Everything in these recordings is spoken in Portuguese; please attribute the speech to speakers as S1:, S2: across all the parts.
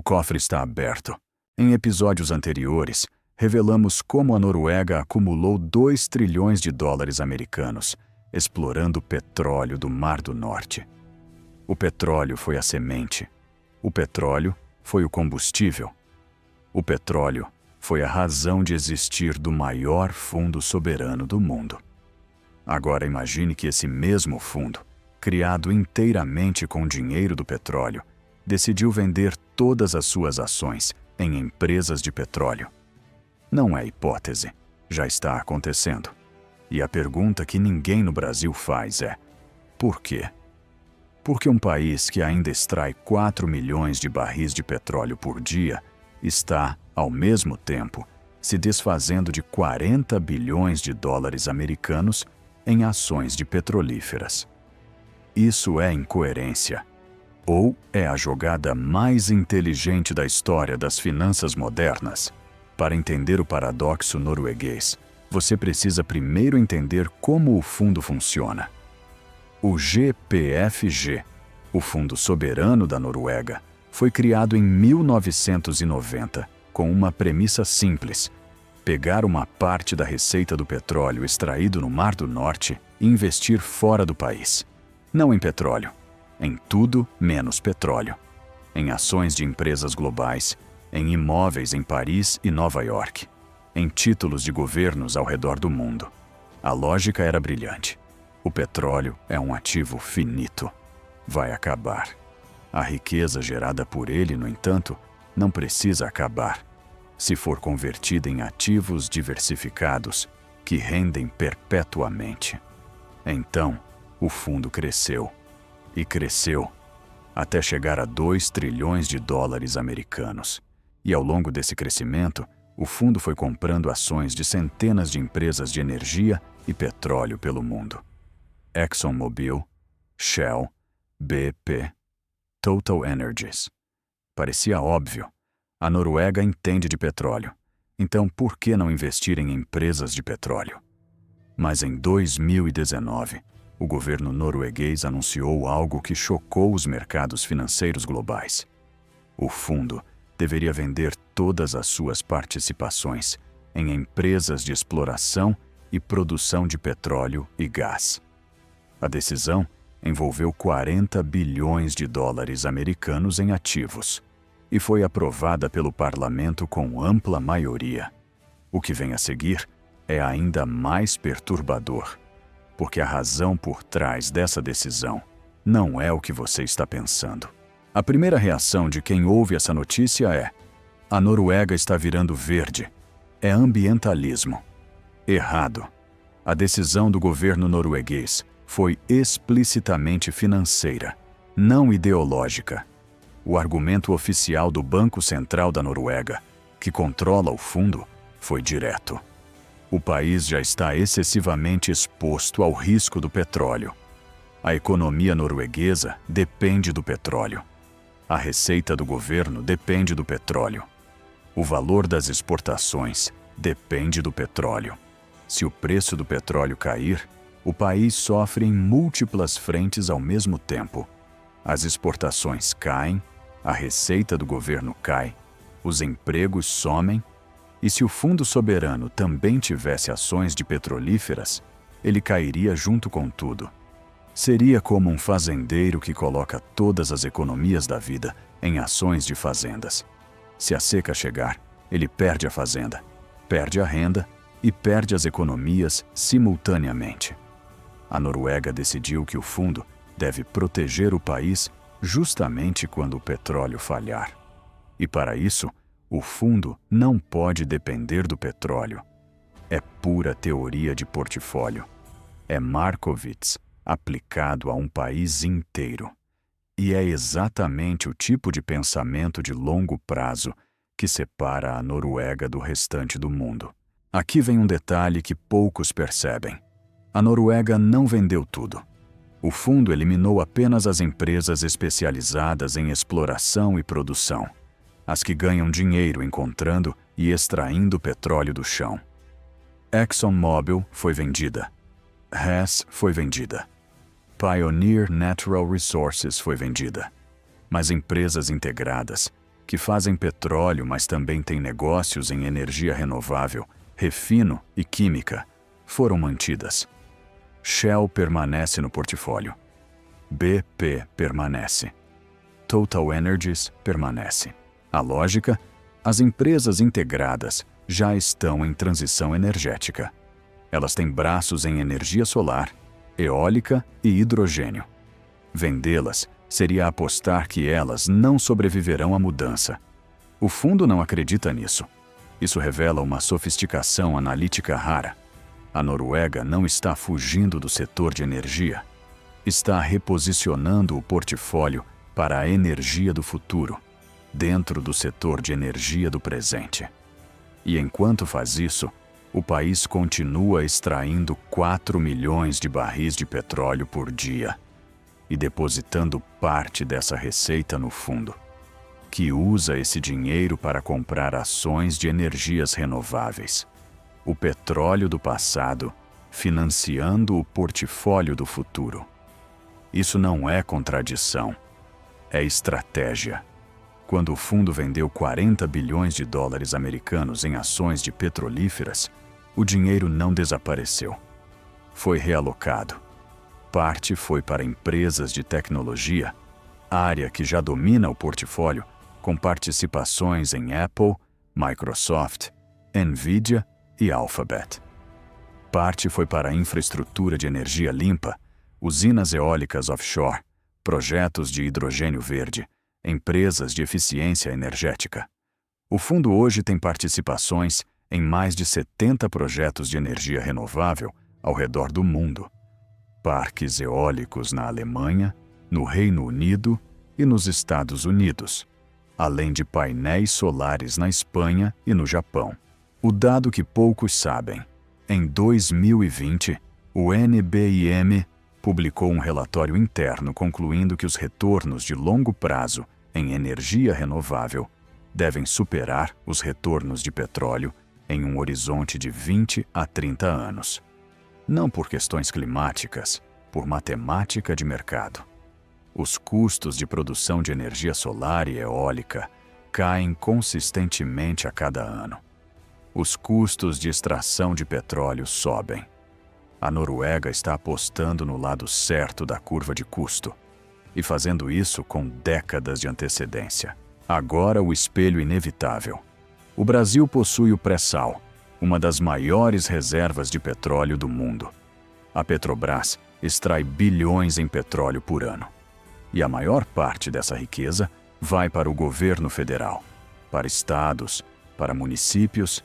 S1: O cofre está aberto. Em episódios anteriores, revelamos como a Noruega acumulou 2 trilhões de dólares americanos, explorando o petróleo do Mar do Norte. O petróleo foi a semente. O petróleo foi o combustível. O petróleo foi a razão de existir do maior fundo soberano do mundo. Agora imagine que esse mesmo fundo, criado inteiramente com o dinheiro do petróleo, decidiu vender todas as suas ações em empresas de petróleo. Não é hipótese, já está acontecendo. E a pergunta que ninguém no Brasil faz é: por quê? Porque um país que ainda extrai 4 milhões de barris de petróleo por dia está, ao mesmo tempo, se desfazendo de 40 bilhões de dólares americanos em ações de petrolíferas. Isso é incoerência. Ou é a jogada mais inteligente da história das finanças modernas? Para entender o paradoxo norueguês, você precisa primeiro entender como o fundo funciona. O GPFG, o Fundo Soberano da Noruega, foi criado em 1990 com uma premissa simples: pegar uma parte da receita do petróleo extraído no Mar do Norte e investir fora do país. Não em petróleo, em tudo menos petróleo. Em ações de empresas globais, em imóveis em Paris e Nova York, em títulos de governos ao redor do mundo. A lógica era brilhante. O petróleo é um ativo finito. Vai acabar. A riqueza gerada por ele, no entanto, não precisa acabar, se for convertida em ativos diversificados que rendem perpetuamente. Então, o fundo cresceu. E cresceu, até chegar a 2 trilhões de dólares americanos. E ao longo desse crescimento, o fundo foi comprando ações de centenas de empresas de energia e petróleo pelo mundo. ExxonMobil, Shell, BP, Total Energies. Parecia óbvio. A Noruega entende de petróleo. Então, por que não investir em empresas de petróleo? Mas em 2019, o governo norueguês anunciou algo que chocou os mercados financeiros globais. O fundo deveria vender todas as suas participações em empresas de exploração e produção de petróleo e gás. A decisão envolveu 40 bilhões de dólares americanos em ativos e foi aprovada pelo parlamento com ampla maioria. O que vem a seguir é ainda mais perturbador, porque a razão por trás dessa decisão não é o que você está pensando. A primeira reação de quem ouve essa notícia é: a Noruega está virando verde. É ambientalismo. Errado. A decisão do governo norueguês foi explicitamente financeira, não ideológica. O argumento oficial do Banco Central da Noruega, que controla o fundo, foi direto. O país já está excessivamente exposto ao risco do petróleo. A economia norueguesa depende do petróleo. A receita do governo depende do petróleo. O valor das exportações depende do petróleo. Se o preço do petróleo cair, o país sofre em múltiplas frentes ao mesmo tempo. As exportações caem, a receita do governo cai, os empregos somem, e se o Fundo Soberano também tivesse ações de petrolíferas, ele cairia junto com tudo. Seria como um fazendeiro que coloca todas as economias da vida em ações de fazendas. Se a seca chegar, ele perde a fazenda, perde a renda e perde as economias simultaneamente. A Noruega decidiu que o fundo deve proteger o país justamente quando o petróleo falhar. E para isso, o fundo não pode depender do petróleo. É pura teoria de portfólio. É Markowitz aplicado a um país inteiro. E é exatamente o tipo de pensamento de longo prazo que separa a Noruega do restante do mundo. Aqui vem um detalhe que poucos percebem. A Noruega não vendeu tudo. O fundo eliminou apenas as empresas especializadas em exploração e produção, as que ganham dinheiro encontrando e extraindo petróleo do chão. ExxonMobil foi vendida. Hess foi vendida. Pioneer Natural Resources foi vendida. Mas empresas integradas, que fazem petróleo, mas também têm negócios em energia renovável, refino e química, foram mantidas. Shell permanece no portfólio. BP permanece. Total Energies permanece. A lógica? As empresas integradas já estão em transição energética. Elas têm braços em energia solar, eólica e hidrogênio. Vendê-las seria apostar que elas não sobreviverão à mudança. O fundo não acredita nisso. Isso revela uma sofisticação analítica rara. A Noruega não está fugindo do setor de energia. Está reposicionando o portfólio para a energia do futuro, dentro do setor de energia do presente. E enquanto faz isso, o país continua extraindo 4 milhões de barris de petróleo por dia e depositando parte dessa receita no fundo, que usa esse dinheiro para comprar ações de energias renováveis. O petróleo do passado financiando o portfólio do futuro. Isso não é contradição, é estratégia. Quando o fundo vendeu 40 bilhões de dólares americanos em ações de petrolíferas, o dinheiro não desapareceu. Foi realocado. Parte foi para empresas de tecnologia, área que já domina o portfólio, com participações em Apple, Microsoft, Nvidia e Alphabet. Parte foi para a infraestrutura de energia limpa, usinas eólicas offshore, projetos de hidrogênio verde, empresas de eficiência energética. O fundo hoje tem participações em mais de 70 projetos de energia renovável ao redor do mundo. Parques eólicos na Alemanha, no Reino Unido e nos Estados Unidos, além de painéis solares na Espanha e no Japão. O dado que poucos sabem: em 2020, o NBIM publicou um relatório interno concluindo que os retornos de longo prazo em energia renovável devem superar os retornos de petróleo em um horizonte de 20 a 30 anos. Não por questões climáticas, por matemática de mercado. Os custos de produção de energia solar e eólica caem consistentemente a cada ano. Os custos de extração de petróleo sobem. A Noruega está apostando no lado certo da curva de custo e fazendo isso com décadas de antecedência. Agora o espelho inevitável. O Brasil possui o pré-sal, uma das maiores reservas de petróleo do mundo. A Petrobras extrai bilhões em petróleo por ano. E a maior parte dessa riqueza vai para o governo federal, para estados, para municípios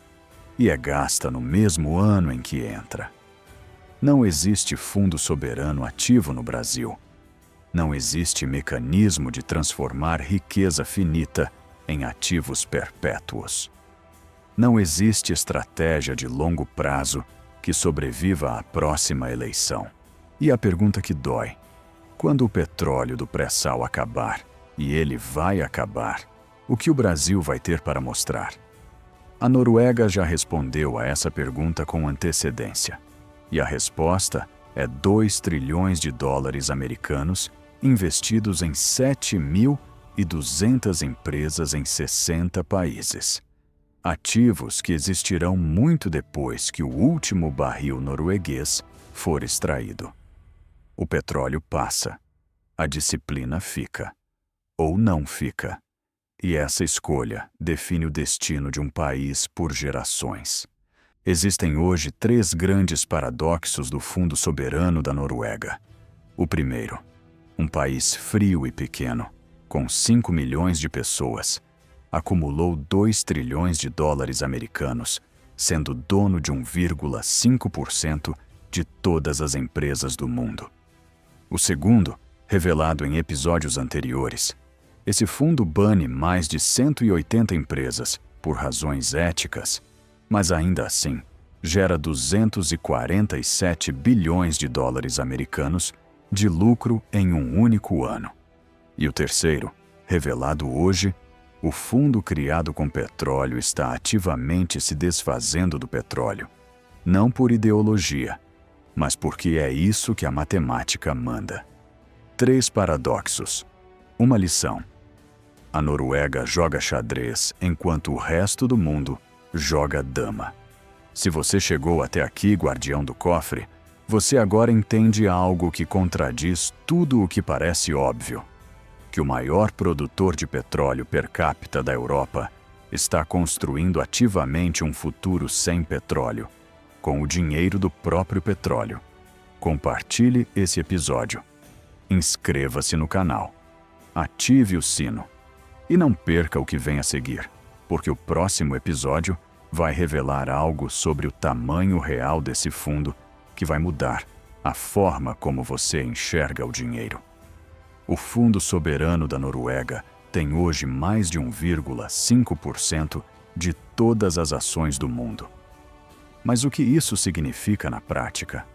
S1: e é gasta no mesmo ano em que entra. Não existe fundo soberano ativo no Brasil. Não existe mecanismo de transformar riqueza finita em ativos perpétuos. Não existe estratégia de longo prazo que sobreviva à próxima eleição. E a pergunta que dói: quando o petróleo do pré-sal acabar, e ele vai acabar, o que o Brasil vai ter para mostrar? A Noruega já respondeu a essa pergunta com antecedência. E a resposta é 2 trilhões de dólares americanos investidos em 7.200 empresas em 60 países. Ativos que existirão muito depois que o último barril norueguês for extraído. O petróleo passa, a disciplina fica, ou não fica. E essa escolha define o destino de um país por gerações. Existem hoje 3 grandes paradoxos do Fundo Soberano da Noruega. O primeiro: um país frio e pequeno, com 5 milhões de pessoas, acumulou 2 trilhões de dólares americanos, sendo dono de 1,5% de todas as empresas do mundo. O segundo, revelado em episódios anteriores: esse fundo bane mais de 180 empresas por razões éticas, mas ainda assim gera 247 bilhões de dólares americanos de lucro em um único ano. E o terceiro, revelado hoje: o fundo criado com petróleo está ativamente se desfazendo do petróleo, não por ideologia, mas porque é isso que a matemática manda. 3 paradoxos. Uma lição. A Noruega joga xadrez enquanto o resto do mundo joga dama. Se você chegou até aqui, guardião do cofre, você agora entende algo que contradiz tudo o que parece óbvio: que o maior produtor de petróleo per capita da Europa está construindo ativamente um futuro sem petróleo, com o dinheiro do próprio petróleo. Compartilhe esse episódio. Inscreva-se no canal. Ative o sino. E não perca o que vem a seguir, porque o próximo episódio vai revelar algo sobre o tamanho real desse fundo que vai mudar a forma como você enxerga o dinheiro. O Fundo Soberano da Noruega tem hoje mais de 1,5% de todas as ações do mundo. Mas o que isso significa na prática?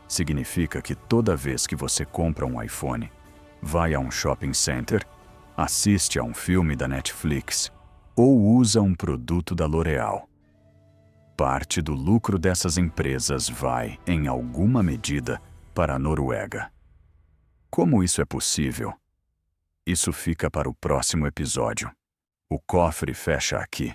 S1: Significa que toda vez que você compra um iPhone, vai a um shopping center, assiste a um filme da Netflix ou usa um produto da L'Oréal, parte do lucro dessas empresas vai, em alguma medida, para a Noruega. Como isso é possível? Isso fica para o próximo episódio. O cofre fecha aqui.